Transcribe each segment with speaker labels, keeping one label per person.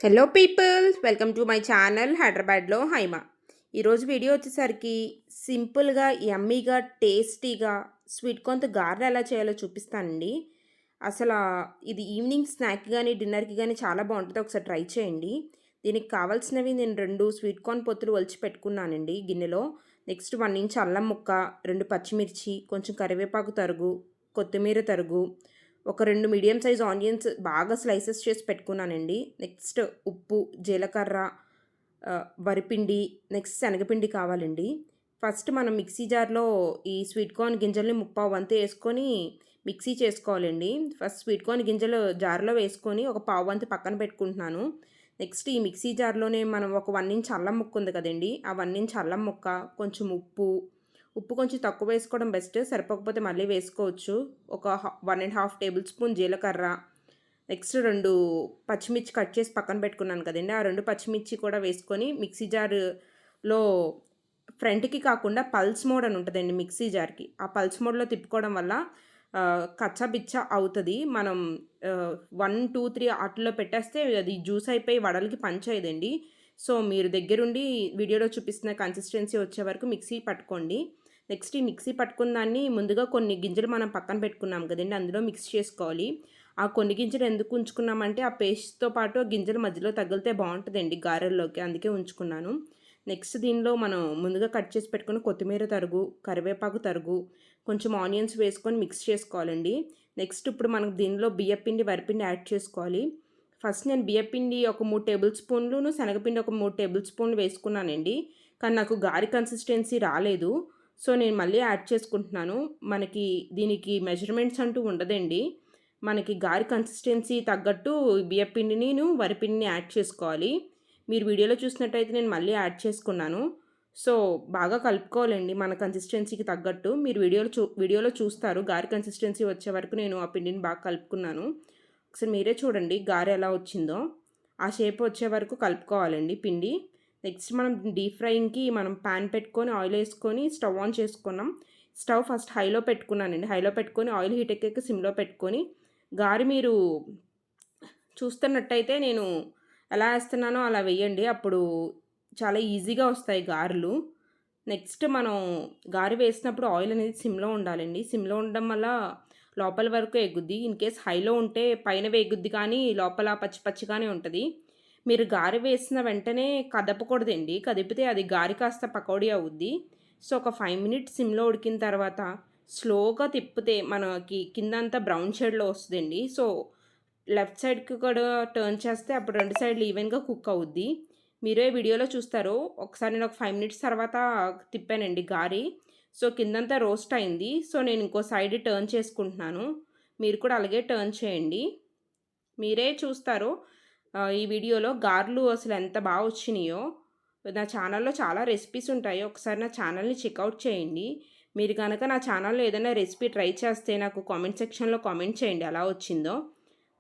Speaker 1: Hello peoples, welcome to my channel హైదరాబాద్లో హైమా. ఈరోజు video వచ్చేసరికి సింపుల్గా యమ్మీగా టేస్టీగా స్వీట్ కార్న్తో గారెలు ఎలా చేయాలో చూపిస్తానండి. అసలు ఇది ఈవినింగ్ స్నాక్ కానీ డిన్నర్కి కానీ చాలా బాగుంటుంది. ఒకసారి ట్రై చేయండి. దీనికి కావాల్సినవి నేను 2 స్వీట్ కార్న్ పొత్తులు ఒలిచి పెట్టుకున్నానండి గిన్నెలో. నెక్స్ట్ 1 ఇంచ్ అల్లం ముక్క, 2 పచ్చిమిర్చి, కొంచెం కరివేపాకు తరుగు, కొత్తిమీర తరుగు, ఒక 2 మీడియం సైజ్ ఆనియన్స్ బాగా స్లైసెస్ చేసి పెట్టుకున్నానండి. నెక్స్ట్ ఉప్పు, జీలకర్ర, వరిపిండి, నెక్స్ట్ శనగపిండి కావాలండి. ఫస్ట్ మనం మిక్సీ జార్లో ఈ స్వీట్ కార్న్ గింజల్ని ముప్పావు వంతు వేసుకొని మిక్సీ చేసుకోవాలండి. ఫస్ట్ స్వీట్ కార్న్ గింజలు జార్లో వేసుకొని ఒక పావు వంతు పక్కన పెట్టుకుంటున్నాను. నెక్స్ట్ ఈ మిక్సీ జార్లోనే మనం ఒక 1 ఇంచ్ అల్లం ముక్క ఉంది కదండి, ఆ 1 ఇంచ్ అల్లం ముక్క, కొంచెం ఉప్పు కొంచెం తక్కువ వేసుకోవడం బెస్ట్, సరిపోకపోతే మళ్ళీ వేసుకోవచ్చు. ఒక 1½ టేబుల్ స్పూన్ జీలకర్ర, నెక్స్ట్ 2 పచ్చిమిర్చి కట్ చేసి పక్కన పెట్టుకున్నాను కదండి, ఆ 2 పచ్చిమిర్చి కూడా వేసుకొని మిక్సీ జార్లో ఫ్రంట్కి కాకుండా పల్స్ మోడ్ అని ఉంటుందండి మిక్సీ జార్కి. ఆ పల్స్ మోడ్లో తిప్పుకోవడం వల్ల కచ్చా అవుతుంది. మనం 1, 2, 3 ఆటల్లో పెట్టేస్తే అది జ్యూస్ అయిపోయి వడలకి పంచేయదండి. సో మీరు దగ్గరుండి వీడియోలో చూపిస్తున్న కన్సిస్టెన్సీ వచ్చే వరకు మిక్సీ పట్టుకోండి. నెక్స్ట్ ఈ మిక్సీ పట్టుకున్న దాన్ని ముందుగా కొన్ని గింజలు మనం పక్కన పెట్టుకున్నాం కదండి, అందులో మిక్స్ చేసుకోవాలి. ఆ కొన్ని గింజలు ఎందుకు ఉంచుకున్నామంటే ఆ పేస్ట్తో పాటు ఆ గింజలు మధ్యలో తగిలితే బాగుంటుందండి గారెల్లోకి, అందుకే ఉంచుకున్నాను. నెక్స్ట్ దీనిలో మనం ముందుగా కట్ చేసి పెట్టుకుని కొత్తిమీర తరుగు, కరివేపాకు తరుగు, కొంచెం ఆనియన్స్ వేసుకొని మిక్స్ చేసుకోవాలండి. నెక్స్ట్ ఇప్పుడు మనకు దీనిలో బియ్యపిండి, వరిపిండి యాడ్ చేసుకోవాలి. ఫస్ట్ నేను బియ్యపిండి ఒక 3 టేబుల్ స్పూన్లు, శనగపిండి ఒక 3 టేబుల్ స్పూన్లు వేసుకున్నానండి. కానీ నాకు గారి కన్సిస్టెన్సీ రాలేదు. సో నేను మళ్ళీ యాడ్ చేసుకుంటున్నాను. మనకి దీనికి మెజర్మెంట్స్ అంటూ ఉండదండి. మనకి గారి కన్సిస్టెన్సీ తగ్గట్టు బియ్యపిండిని, వరిపిండిని యాడ్ చేసుకోవాలి. మీరు వీడియోలో చూసినట్టయితే నేను మళ్ళీ యాడ్ చేసుకున్నాను. సో బాగా కలుపుకోవాలండి మన కన్సిస్టెన్సీకి తగ్గట్టు. మీరు వీడియోలో చూస్తారు. గారి కన్సిస్టెన్సీ వచ్చే వరకు నేను ఆ పిండిని బాగా కలుపుకున్నాను. ఒకసారి మీరే చూడండి గారె ఎలా వచ్చిందో. ఆ షేప్ వచ్చే వరకు కలుపుకోవాలండి పిండి. నెక్స్ట్ మనం డీప్ ఫ్రైయింగ్కి మనం ప్యాన్ పెట్టుకొని ఆయిల్ వేసుకొని స్టవ్ ఆన్ చేసుకున్నాం. స్టవ్ ఫస్ట్ హైలో పెట్టుకున్నానండి. హైలో పెట్టుకొని ఆయిల్ హీట్ ఎక్కాక సిమ్లో పెట్టుకొని గారి మీరు చూస్తున్నట్టయితే నేను ఎలా వేస్తున్నానో అలా వేయండి. అప్పుడు చాలా ఈజీగా వస్తాయి గారెలు. నెక్స్ట్ మనం గారె వేసినప్పుడు ఆయిల్ అనేది సిమ్లో ఉండాలండి. సిమ్లో ఉండడం వల్ల లోపల వరకు ఎగుద్ది. ఇన్ కేస్ హైలో ఉంటే పైన వేగుద్ది కానీ లోపల పచ్చి పచ్చిగానే ఉంటుంది. మీరు గారె వేసిన వెంటనే కదపకూడదండి. కదిపితే అది గారె కాస్త పకోడీ అవుద్ది. సో ఒక 5 మినిట్స్ సిమ్లో ఉడికిన తర్వాత స్లోగా తిప్పితే మనకి కిందంతా బ్రౌన్ షేడ్లో వస్తుందండి. సో లెఫ్ట్ సైడ్కి కూడా టర్న్ చేస్తే అప్పుడు 2 సైడ్లు ఈవెన్గా కుక్ అవుద్ది. మీరే వీడియోలో చూస్తారు. ఒకసారి నేను ఒక 5 మినిట్స్ తర్వాత తిప్పానండి గారి. సో కిందంతా రోస్ట్ అయింది. సో నేను ఇంకో సైడ్ టర్న్ చేసుకుంటున్నాను. మీరు కూడా అలాగే టర్న్ చేయండి. మీరే చూస్తారు ఈ వీడియోలో గారెలు అసలు ఎంత బాగా వచ్చినాయో. నా ఛానల్లో చాలా రెసిపీస్ ఉంటాయి. ఒకసారి నా ఛానల్ని చెక్అవుట్ చేయండి. మీరు కనుక నా ఛానల్లో ఏదైనా రెసిపీ ట్రై చేస్తే నాకు కామెంట్ సెక్షన్లో కామెంట్ చేయండి ఎలా వచ్చిందో.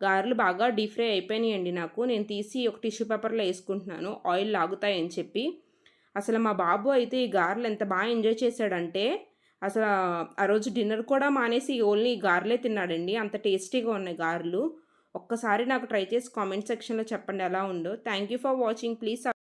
Speaker 1: గారెలు బాగా డీప్ ఫ్రై అయిపోయినాయండి నాకు. నేను తీసి ఒక టిష్యూ పేపర్లో వేసుకుంటున్నాను ఆయిల్ లాగుతాయని చెప్పి. అసలు మా బాబు అయితే ఈ గారెలు ఎంత బాగా ఎంజాయ్ చేశాడంటే అసలు ఆ రోజు డిన్నర్ కూడా మానేసి ఓన్లీ గారెలే తిన్నాడండి. అంత టేస్టీగా ఉన్నాయి గారెలు. ఒక్కసారి నాకు ట్రై చేసి కామెంట్ సెక్షన్లో చెప్పండి ఎలా ఉందో. Thank you for watching. Please